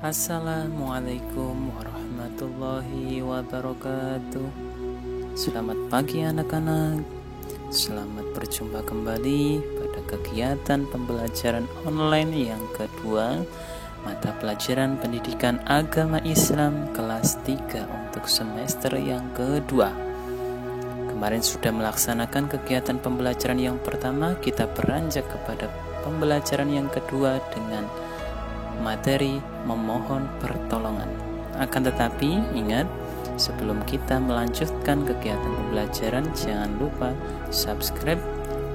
Assalamualaikum warahmatullahi wabarakatuh. Selamat pagi anak-anak. Selamat berjumpa kembali pada kegiatan pembelajaran online yang kedua, mata pelajaran pendidikan agama Islam kelas 3 untuk semester yang kedua. Kemarin sudah melaksanakan kegiatan pembelajaran yang pertama, kita beranjak kepada pembelajaran yang kedua dengan materi memohon pertolongan. Akan tetapi ingat, sebelum kita melanjutkan kegiatan pembelajaran, jangan lupa subscribe,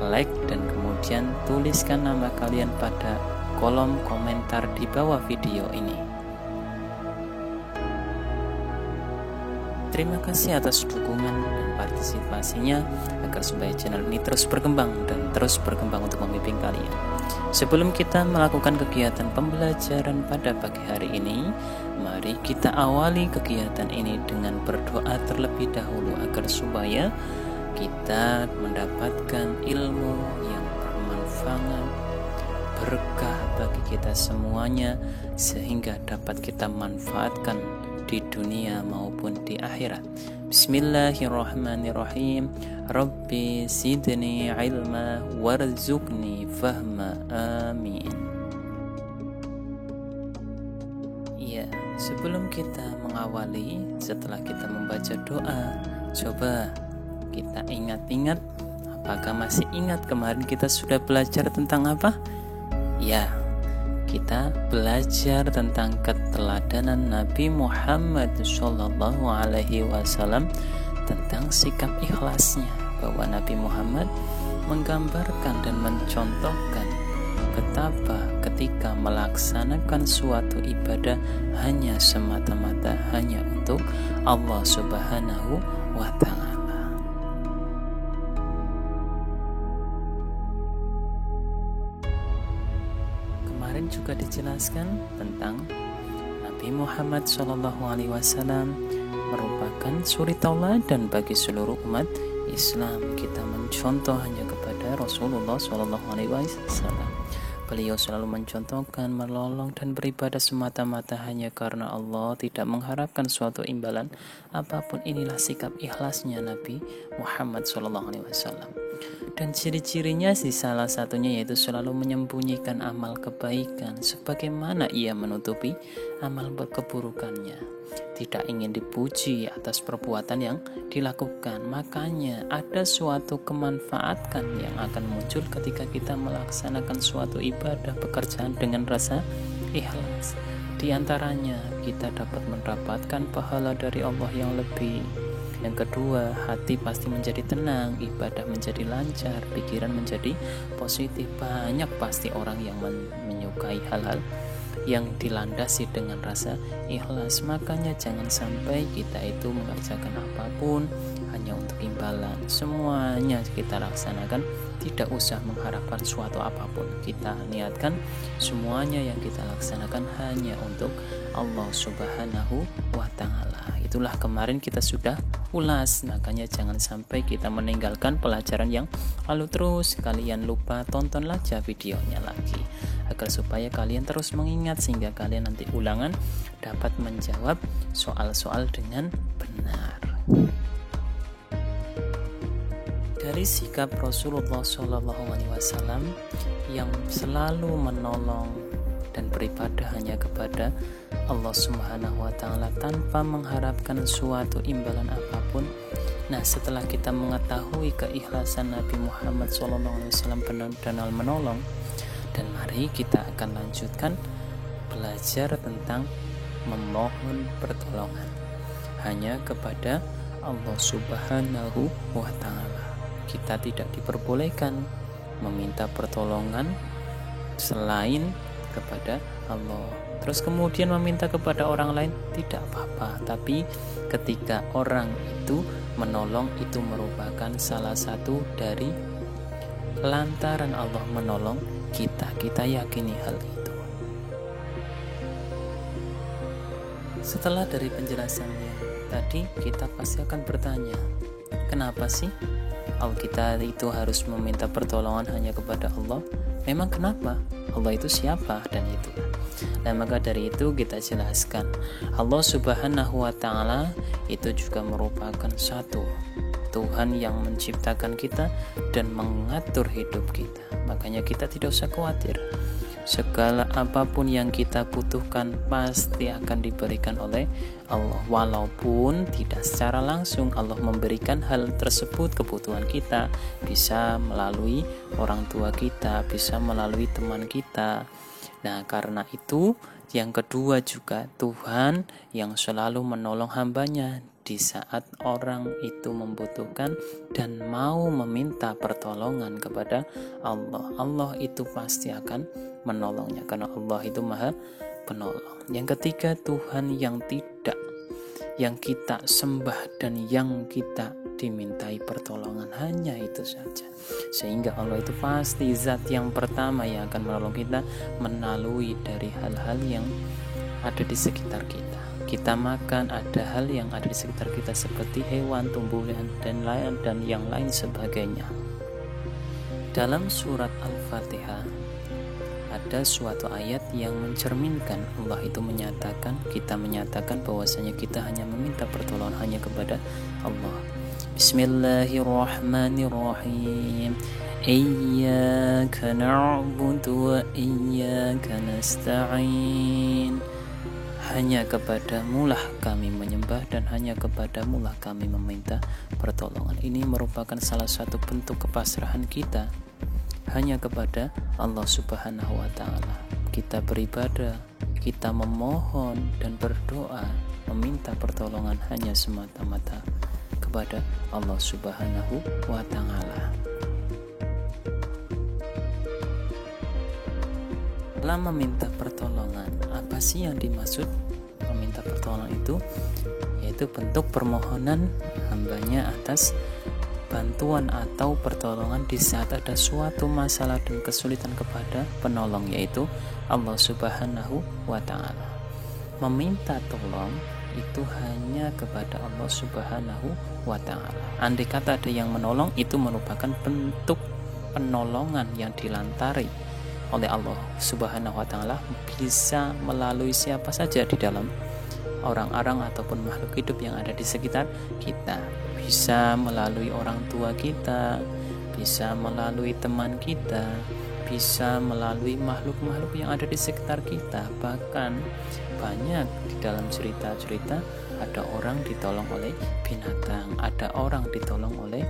like, dan kemudian tuliskan nama kalian pada kolom komentar di bawah video ini. Terima kasih atas dukungan dan partisipasinya agar supaya channel ini terus berkembang dan terus berkembang untuk membimbing kalian. Sebelum kita melakukan kegiatan pembelajaran pada pagi hari ini, mari kita awali kegiatan ini dengan berdoa terlebih dahulu agar supaya kita mendapatkan ilmu yang bermanfaat, berkah bagi kita semuanya, sehingga dapat kita manfaatkan di dunia maupun di akhirat. Bismillahirrahmanirrahim. Rabbi zidni ilma warzuqni fahma. Amin. Ya, sebelum kita mengawali, setelah kita membaca doa, coba kita ingat-ingat, apakah masih ingat kemarin kita sudah belajar tentang apa? Ya, kita belajar tentang keteladanan Nabi Muhammad SAW, tentang sikap ikhlasnya, bahwa Nabi Muhammad menggambarkan dan mencontohkan betapa ketika melaksanakan suatu ibadah hanya semata-mata hanya untuk Allah Subhanahu wa Ta'ala. Kemarin juga dijelaskan tentang Nabi Muhammad SAW merupakan suri tauladan bagi seluruh umat Islam. Kita mencontoh hanya kepada Rasulullah SAW. Beliau selalu mencontohkan, menolong dan beribadah semata-mata hanya karena Allah, tidak mengharapkan suatu imbalan apapun. Inilah sikap ikhlasnya Nabi Muhammad SAW. Dan ciri-cirinya salah satunya yaitu selalu menyembunyikan amal kebaikan sebagaimana ia menutupi amal keburukannya. Tidak ingin dipuji atas perbuatan yang dilakukan. Makanya ada suatu kemanfaatan yang akan muncul ketika kita melaksanakan suatu ibadah, pekerjaan dengan rasa ikhlas. Di antaranya kita dapat mendapatkan pahala dari Allah yang lebih. Yang kedua, hati pasti menjadi tenang, ibadah menjadi lancar, pikiran menjadi positif. Banyak pasti orang yang menyukai hal-hal yang dilandasi dengan rasa ikhlas. Makanya jangan sampai kita itu mengerjakan apapun hanya untuk imbalan. Semuanya kita laksanakan, tidak usah mengharapkan suatu apapun. Kita niatkan semuanya yang kita laksanakan hanya untuk Allah Subhanahu wa Ta'ala. Itulah kemarin kita sudah ulas. Makanya jangan sampai kita meninggalkan pelajaran yang lalu. Terus kalian lupa, tonton aja videonya lagi agar supaya kalian terus mengingat, sehingga kalian nanti ulangan dapat menjawab soal-soal dengan benar. Dari sikap Rasulullah SAW yang selalu menolong dan beribadah hanya kepada Allah Subhanahu wa Ta'ala tanpa mengharapkan suatu imbalan apapun. Nah, setelah kita mengetahui keikhlasan Nabi Muhammad SAW benar-benar menolong, dan mari kita akan lanjutkan belajar tentang memohon pertolongan hanya kepada Allah Subhanahu wa Ta'ala. Kita tidak diperbolehkan meminta pertolongan selain kepada Allah. Terus kemudian meminta kepada orang lain tidak apa-apa, tapi ketika orang itu menolong, itu merupakan salah satu dari lantaran Allah menolong kita yakini hal itu. Setelah dari penjelasannya tadi, kita pasti akan bertanya, kenapa sih kita itu harus meminta pertolongan hanya kepada Allah? Memang kenapa? Allah itu siapa? Dan itu. Nah, maka dari itu kita jelaskan, Allah Subhanahu wa ta'ala itu juga merupakan satu Tuhan yang menciptakan kita dan mengatur hidup kita. Makanya kita tidak usah khawatir. Segala apapun yang kita butuhkan pasti akan diberikan oleh Allah. Walaupun tidak secara langsung Allah memberikan hal tersebut, kebutuhan kita bisa melalui orang tua kita, bisa melalui teman kita. Nah, karena itu yang kedua juga Tuhan yang selalu menolong hambanya di saat orang itu membutuhkan dan mau meminta pertolongan kepada Allah. Allah itu pasti akan menolongnya karena Allah itu Maha Penolong. Yang ketiga, Tuhan yang kita sembah dan yang kita dimintai pertolongan hanya itu saja. Sehingga Allah itu pasti zat yang pertama yang akan menolong kita melalui dari hal-hal yang ada di sekitar kita. Kita makan, ada hal yang ada di sekitar kita seperti hewan, tumbuhan dan yang lain sebagainya. Dalam surat Al-Fatihah ada suatu ayat yang mencerminkan Allah itu kita menyatakan bahwasanya kita hanya meminta pertolongan hanya kepada Allah. Bismillahirrahmanirrahim. Iyyaka na'budu wa iyyaka nasta'in. Hanya kepadamu lah kami menyembah dan hanya kepadamu lah kami meminta pertolongan. Ini merupakan salah satu bentuk kepasrahan kita hanya kepada Allah Subhanahu wa ta'ala. Kita beribadah, kita memohon dan berdoa, meminta pertolongan hanya semata-mata kepada Allah Subhanahu wa ta'ala. Dalam meminta pertolongan, apa sih yang dimaksud meminta pertolongan itu? Yaitu bentuk permohonan hambanya atas bantuan atau pertolongan di saat ada suatu masalah dan kesulitan kepada penolong, yaitu Allah Subhanahu wa ta'ala. Meminta tolong itu hanya kepada Allah Subhanahu wa ta'ala. Andai kata ada yang menolong, itu merupakan bentuk penolongan yang dilantari oleh Allah Subhanahu wa ta'ala, bisa melalui siapa saja di dalam orang-orang ataupun makhluk hidup yang ada di sekitar kita. Bisa melalui orang tua kita, bisa melalui teman kita, bisa melalui makhluk-makhluk yang ada di sekitar kita. Bahkan banyak di dalam cerita-cerita ada orang ditolong oleh binatang, ada orang ditolong oleh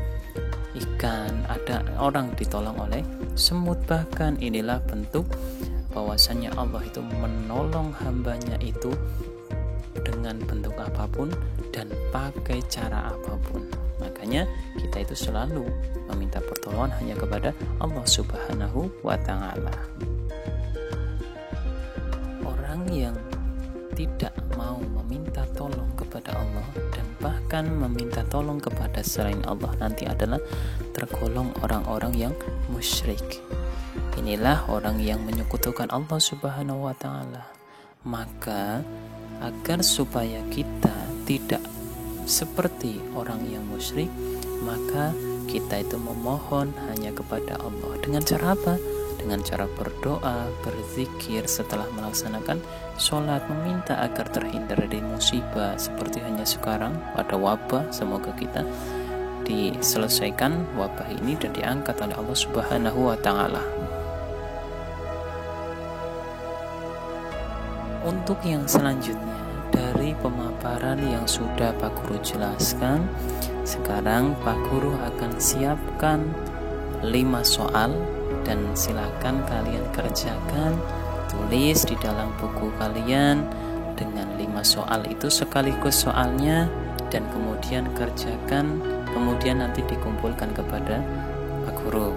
ikan, ada orang ditolong oleh semut. Bahkan inilah bentuk bahwasanya Allah itu menolong hambanya itu dengan bentuk apapun dan pakai cara apapun. Makanya kita itu selalu meminta pertolongan hanya kepada Allah Subhanahu wa ta'ala. Orang yang tidak mau meminta tolong kepada Allah dan bahkan meminta tolong kepada selain Allah nanti adalah tergolong orang-orang yang musyrik. Inilah orang yang menyekutukan Allah Subhanahu wa ta'ala. Maka agar supaya kita tidak seperti orang yang musyrik, maka kita itu memohon hanya kepada Allah. Dengan cara apa? Dengan cara berdoa, berzikir setelah melaksanakan sholat, meminta agar terhindar dari musibah seperti hanya sekarang ada wabah. Semoga kita diselesaikan wabah ini dan diangkat oleh Allah Subhanahu wa ta'ala. Untuk yang selanjutnya dari pemaparan yang sudah Pak Guru jelaskan, sekarang Pak Guru akan siapkan 5 soal dan silakan kalian kerjakan, tulis di dalam buku kalian dengan 5 soal itu sekaligus soalnya dan kemudian kerjakan, kemudian nanti dikumpulkan kepada Pak Guru.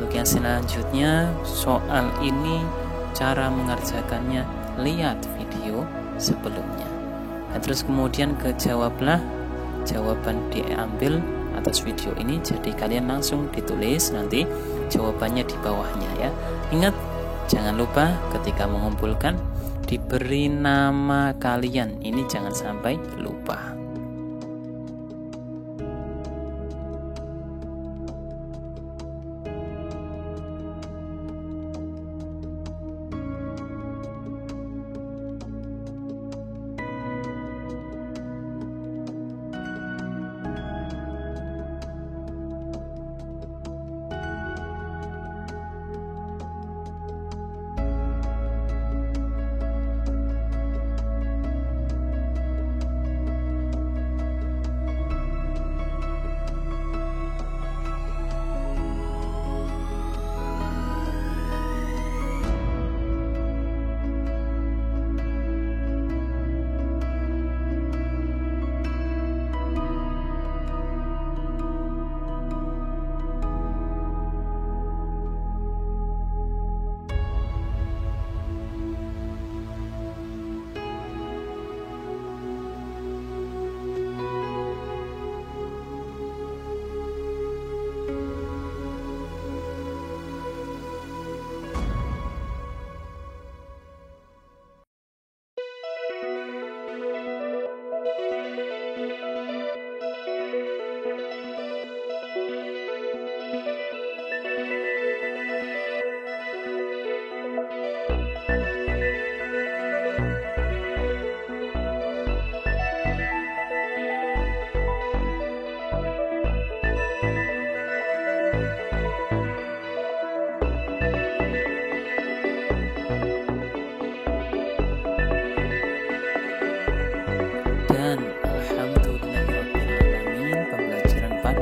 Untuk yang selanjutnya, soal ini cara mengerjakannya lihat video sebelumnya. Nah, terus kemudian kejawablah, jawaban diambil atas video ini, jadi kalian langsung ditulis nanti jawabannya di bawahnya ya. Ingat, jangan lupa ketika mengumpulkan diberi nama kalian, ini jangan sampai lupa.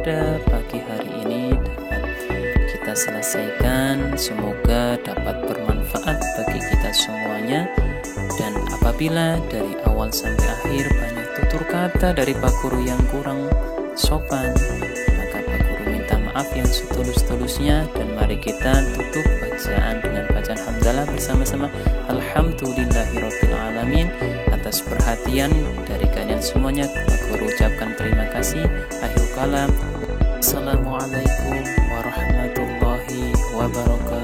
pada pagi hari ini dapat kita selesaikan. Semoga dapat bermanfaat bagi kita semuanya. Dan apabila dari awal sampai akhir banyak tutur kata dari Pak Guru yang kurang sopan, maka Pak Guru minta maaf yang setulus-tulusnya. Dan mari kita tutup bacaan dengan bacaan hamdalah bersama-sama. Alhamdulillahirabbil alamin. Atas perhatian dari kalian semuanya, Pak Guru ucapkan terima kasih. Akhir kalam. Assalamualaikum warahmatullahi wabarakatuh.